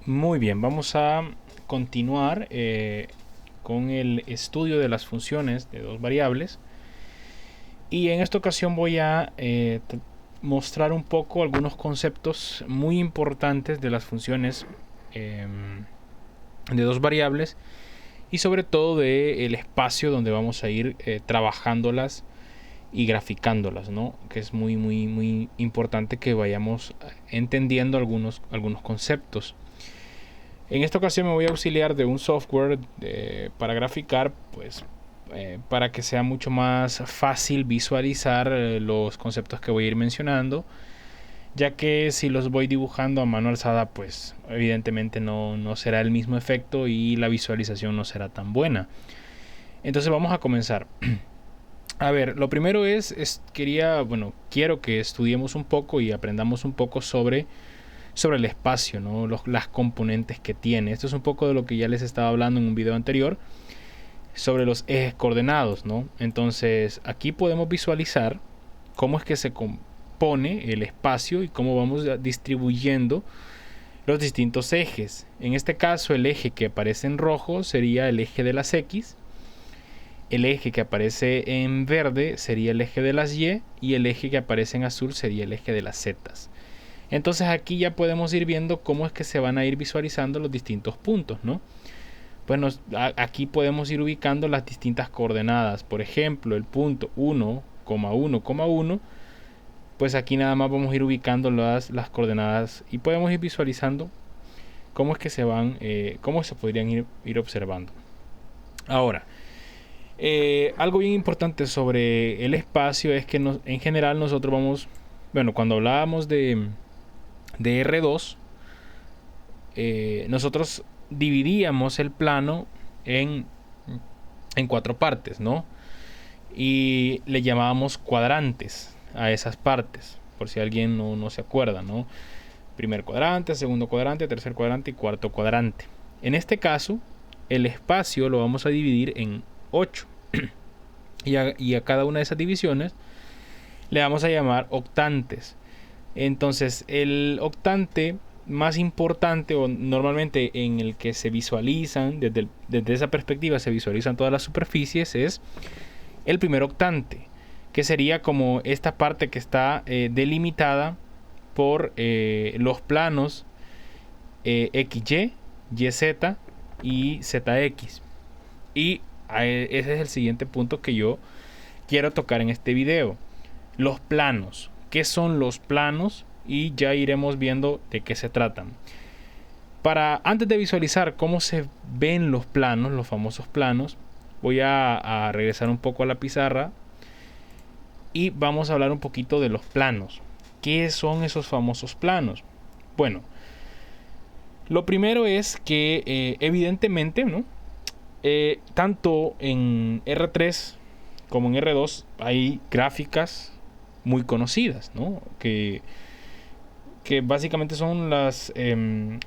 Muy bien, vamos a continuar con el estudio de las funciones de dos variables. Y en esta ocasión voy a mostrar un poco algunos conceptos muy importantes de las funciones de dos variables y sobre todo del espacio donde vamos a ir trabajándolas y graficándolas, ¿no? Que es muy importante que vayamos entendiendo algunos conceptos. En esta ocasión me voy a auxiliar de un software para graficar, pues para que sea mucho más fácil visualizar los conceptos que voy a ir mencionando, ya que si los voy dibujando a mano alzada, pues evidentemente no será el mismo efecto y la visualización no será tan buena. Entonces vamos a comenzar. A ver, lo primero quiero que estudiemos un poco y aprendamos un poco sobre el espacio, ¿no? Las componentes que tiene. Esto es un poco de lo que ya les estaba hablando en un video anterior sobre los ejes coordenados, ¿no? Entonces aquí podemos visualizar cómo es que se compone el espacio y cómo vamos distribuyendo los distintos ejes. En este caso, el eje que aparece en rojo sería el eje de las X, el eje que aparece en verde sería el eje de las Y y el eje que aparece en azul sería el eje de las Z. Entonces aquí ya podemos ir viendo cómo es que se van a ir visualizando los distintos puntos, ¿no? Bueno, aquí podemos ir ubicando las distintas coordenadas. Por ejemplo, el punto 1,1,1, pues aquí nada más vamos a ir ubicando las coordenadas y podemos ir visualizando cómo es que se van, cómo se podrían ir observando. Ahora, algo bien importante sobre el espacio es que en general nosotros vamos, cuando hablábamos de R2, nosotros dividíamos el plano en 4 partes, ¿no? Y le llamábamos cuadrantes a esas partes, por si alguien no se acuerda, ¿no? Primer cuadrante, segundo cuadrante, tercer cuadrante y cuarto cuadrante. En este caso, el espacio lo vamos a dividir en 8 y a cada una de esas divisiones le vamos a llamar octantes. Entonces el octante más importante, o normalmente en el que se visualizan desde esa perspectiva se visualizan todas las superficies, es el primer octante, que sería como esta parte que está delimitada por los planos XY, YZ y ZX. Y ese es el siguiente punto que yo quiero tocar en este video. Los planos. ¿Qué son los planos? Y ya iremos viendo de qué se tratan. Antes de visualizar cómo se ven los planos, los famosos planos, voy a regresar un poco a la pizarra y vamos a hablar un poquito de los planos. ¿Qué son esos famosos planos? Bueno, lo primero es que evidentemente, ¿no? Tanto en R3 como en R2 hay gráficas muy conocidas, ¿no? Que básicamente son las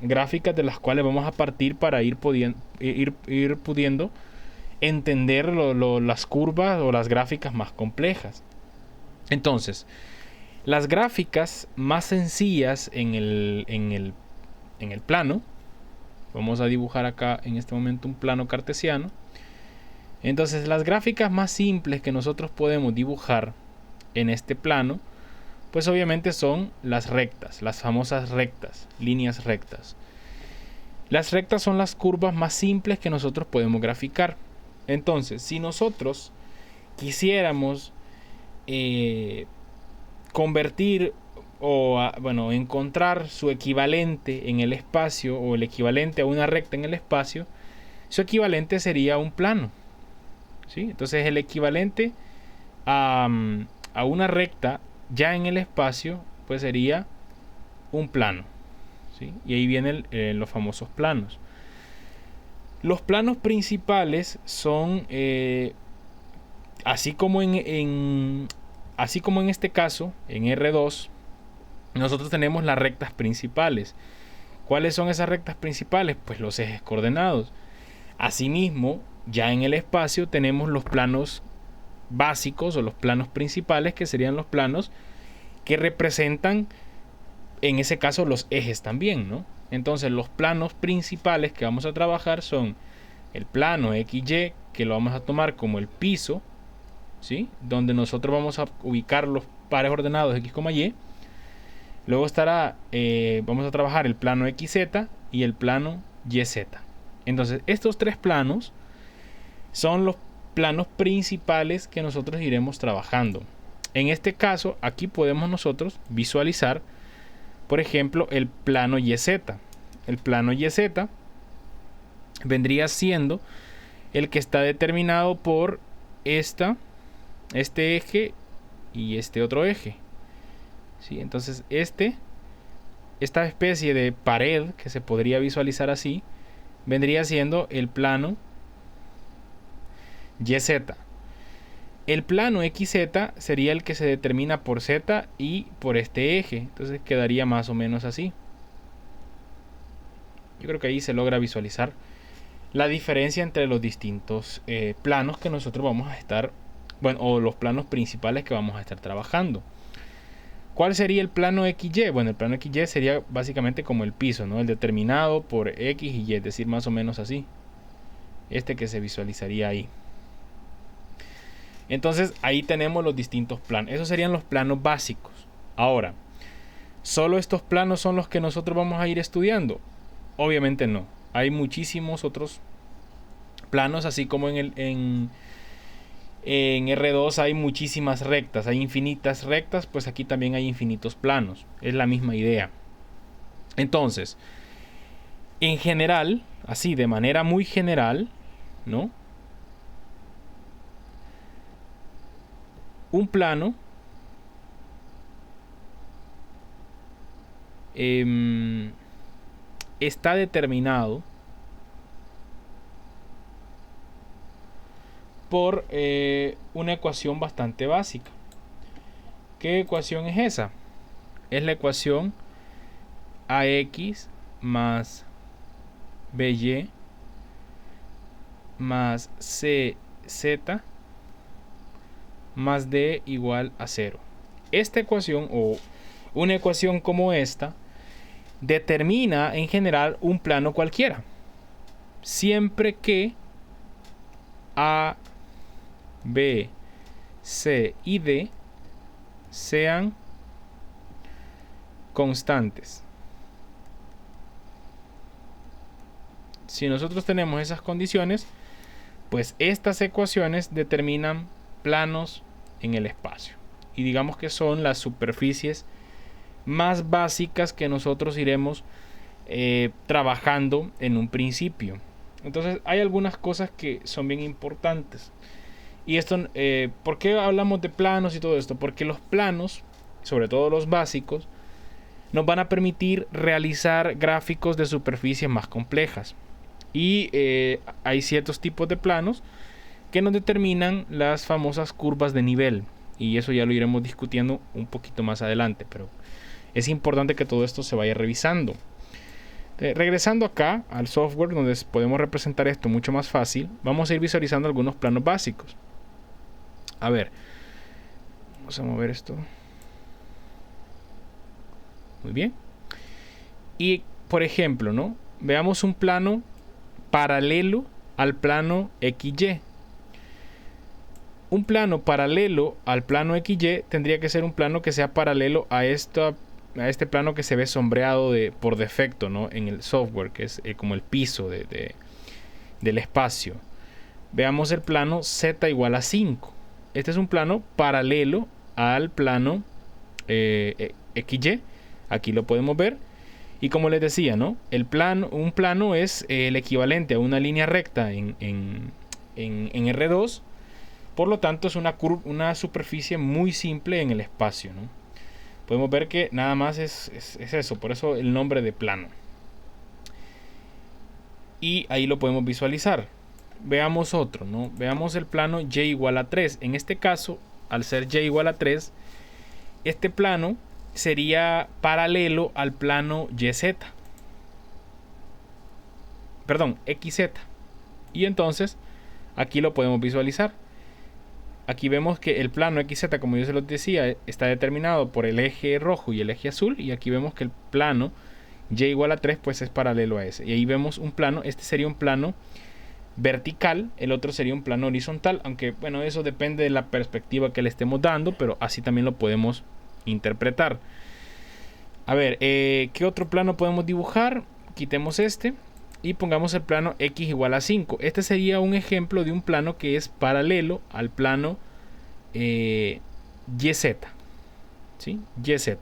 gráficas de las cuales vamos a partir para ir pudiendo entender las curvas o las gráficas más complejas. Entonces, las gráficas más sencillas en el plano, vamos a dibujar acá en este momento un plano cartesiano. Entonces, las gráficas más simples que nosotros podemos dibujar en este plano, pues obviamente son las rectas, las famosas rectas, líneas rectas. Las rectas son las curvas más simples que nosotros podemos graficar. Entonces, si nosotros quisiéramos convertir encontrar su equivalente en el espacio, o el equivalente a una recta en el espacio, su equivalente sería un plano, ¿sí? Entonces el equivalente a una recta ya en el espacio, pues sería un plano, ¿sí? Y ahí vienen los famosos planos. Los planos principales son así como en este caso, en R2, nosotros tenemos las rectas principales. ¿Cuáles son esas rectas principales? Pues los ejes coordenados. Asimismo, ya en el espacio tenemos los planos básicos o los planos principales, que serían los planos que representan, en ese caso, los ejes también, ¿no? Entonces los planos principales que vamos a trabajar son el plano XY, que lo vamos a tomar como el piso, ¿sí? Donde nosotros vamos a ubicar los pares ordenados X, Y. Luego vamos a trabajar el plano XZ y el plano YZ. Entonces estos tres planos son los planos principales que nosotros iremos trabajando. En este caso, aquí podemos nosotros visualizar, por ejemplo, el plano YZ. El plano YZ vendría siendo el que está determinado por este eje y este otro eje. ¿Sí? Entonces esta especie de pared que se podría visualizar así vendría siendo el plano YZ. El plano XZ sería el que se determina por Z y por este eje. Entonces quedaría más o menos así. Yo creo que ahí se logra visualizar la diferencia entre los distintos planos que nosotros vamos a estar, o los planos principales que vamos a estar trabajando. ¿Cuál sería el plano XY? Bueno, el plano XY sería básicamente como el piso, ¿no? El determinado por X y Y, es decir, más o menos así. Este que se visualizaría ahí. Entonces ahí tenemos los distintos planos. Esos serían los planos básicos. Ahora, ¿solo estos planos son los que nosotros vamos a ir estudiando? Obviamente no. Hay muchísimos otros planos, así como en R2 hay muchísimas rectas, hay infinitas rectas, pues aquí también hay infinitos planos. Es la misma idea. Entonces, en general, así de manera muy general, ¿no? Un plano está determinado por una ecuación bastante básica. ¿Qué ecuación es esa? Es la ecuación AX más BY más CZ más D igual a 0. Esta ecuación, o una ecuación como esta, determina en general un plano cualquiera, siempre que A, B, C y D sean constantes. Si nosotros tenemos esas condiciones, pues estas ecuaciones determinan planos en el espacio. Y digamos que son las superficies más básicas que nosotros iremos trabajando en un principio. Entonces hay algunas cosas que son bien importantes. Y esto, ¿por qué hablamos de planos y todo esto? Porque los planos, sobre todo los básicos, nos van a permitir realizar gráficos de superficies más complejas. Y hay ciertos tipos de planos que nos determinan las famosas curvas de nivel. Y eso ya lo iremos discutiendo un poquito más adelante. Pero es importante que todo esto se vaya revisando. Regresando acá al software donde podemos representar esto mucho más fácil, vamos a ir visualizando algunos planos básicos. A ver, vamos a mover esto. Muy bien. Y por ejemplo, ¿no? Veamos un plano paralelo al plano XY. Un plano paralelo al plano XY tendría que ser un plano que sea paralelo a este plano que se ve sombreado por defecto, ¿no? En el software, que es como el piso del espacio. Veamos el plano Z igual a 5. Este es un plano paralelo al plano XY. Aquí lo podemos ver. Y como les decía, ¿no? Un plano es el equivalente a una línea recta en R2. Por lo tanto, es una superficie muy simple en el espacio, ¿no? Podemos ver que nada más es eso, por eso el nombre de plano. Y ahí lo podemos visualizar. Veamos otro, ¿no? Veamos el plano Y igual a 3. En este caso, al ser Y igual a 3, este plano sería paralelo al plano YZ. Perdón, XZ. Y entonces, aquí lo podemos visualizar. Aquí vemos que el plano XZ, como yo se los decía, está determinado por el eje rojo y el eje azul. Y aquí vemos que el plano y igual a 3 pues es paralelo a ese. Y ahí vemos un plano, este sería un plano vertical, el otro sería un plano horizontal, aunque bueno, eso depende de la perspectiva que le estemos dando, pero así también lo podemos interpretar. A ver, ¿qué otro plano podemos dibujar? Quitemos este y pongamos el plano x igual a 5. Este sería un ejemplo de un plano que es paralelo al plano YZ, ¿sí? YZ.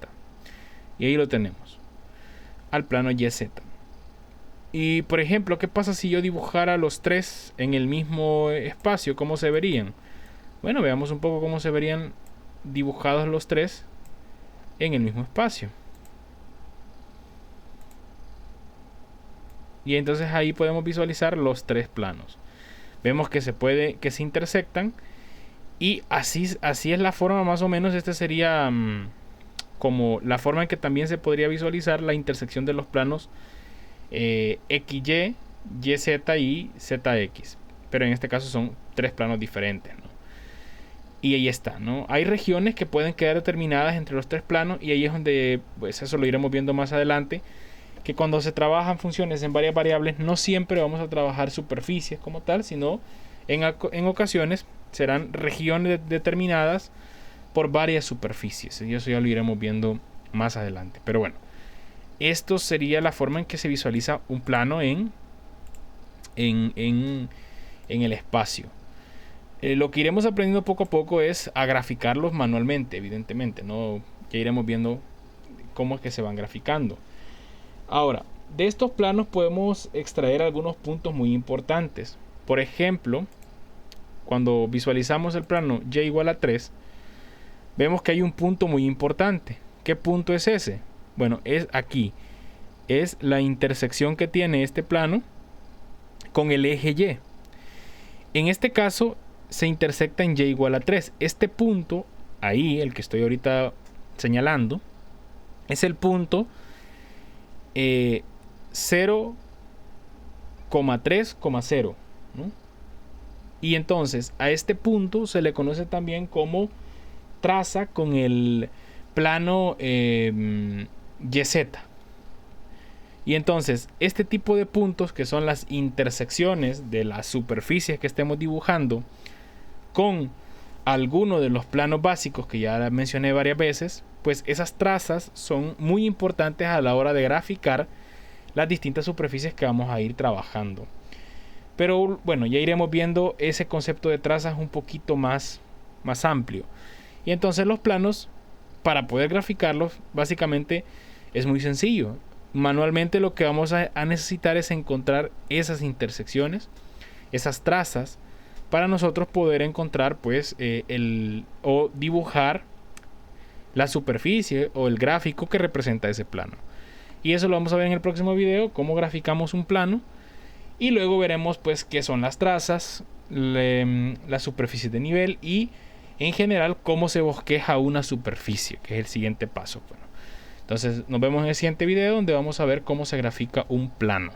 Y ahí lo tenemos, al plano YZ. Y por ejemplo, ¿qué pasa si yo dibujara los tres en el mismo espacio? ¿Cómo se verían? Bueno, veamos un poco cómo se verían dibujados los tres en el mismo espacio. Y entonces ahí podemos visualizar los tres planos. Vemos que se intersectan. Y así es la forma más o menos. Este sería como la forma en que también se podría visualizar la intersección de los planos XY, YZ y ZX. Pero en este caso son tres planos diferentes, ¿no? Y ahí está, ¿no? Hay regiones que pueden quedar determinadas entre los tres planos. Y ahí es donde, pues eso lo iremos viendo más adelante, que cuando se trabajan funciones en varias variables, no siempre vamos a trabajar superficies como tal, sino en ocasiones serán regiones determinadas por varias superficies. Y eso ya lo iremos viendo más adelante. Pero bueno, esto sería la forma en que se visualiza un plano en el espacio. Lo que iremos aprendiendo poco a poco es a graficarlos manualmente, evidentemente, ¿no? Ya iremos viendo cómo es que se van graficando. Ahora, de estos planos podemos extraer algunos puntos muy importantes. Por ejemplo, cuando visualizamos el plano y igual a 3, vemos que hay un punto muy importante. ¿Qué punto es ese? Bueno, es aquí. Es la intersección que tiene este plano con el eje Y. En este caso, se intersecta en y igual a 3. Este punto, ahí, el que estoy ahorita señalando, es el punto 0,3,0, ¿no? Y entonces a este punto se le conoce también como traza con el plano YZ. Y entonces este tipo de puntos, que son las intersecciones de las superficies que estemos dibujando con alguno de los planos básicos que ya mencioné varias veces, pues esas trazas son muy importantes a la hora de graficar las distintas superficies que vamos a ir trabajando. Pero bueno, ya iremos viendo ese concepto de trazas un poquito más amplio. Y entonces los planos, para poder graficarlos, básicamente es muy sencillo. Manualmente lo que vamos a necesitar es encontrar esas intersecciones, esas trazas, para nosotros poder encontrar pues o dibujar la superficie o el gráfico que representa ese plano. Y eso lo vamos a ver en el próximo video, cómo graficamos un plano. Y luego veremos pues qué son las trazas, las superficies de nivel y en general cómo se bosqueja una superficie, que es el siguiente paso. Bueno, entonces nos vemos en el siguiente video, donde vamos a ver cómo se grafica un plano.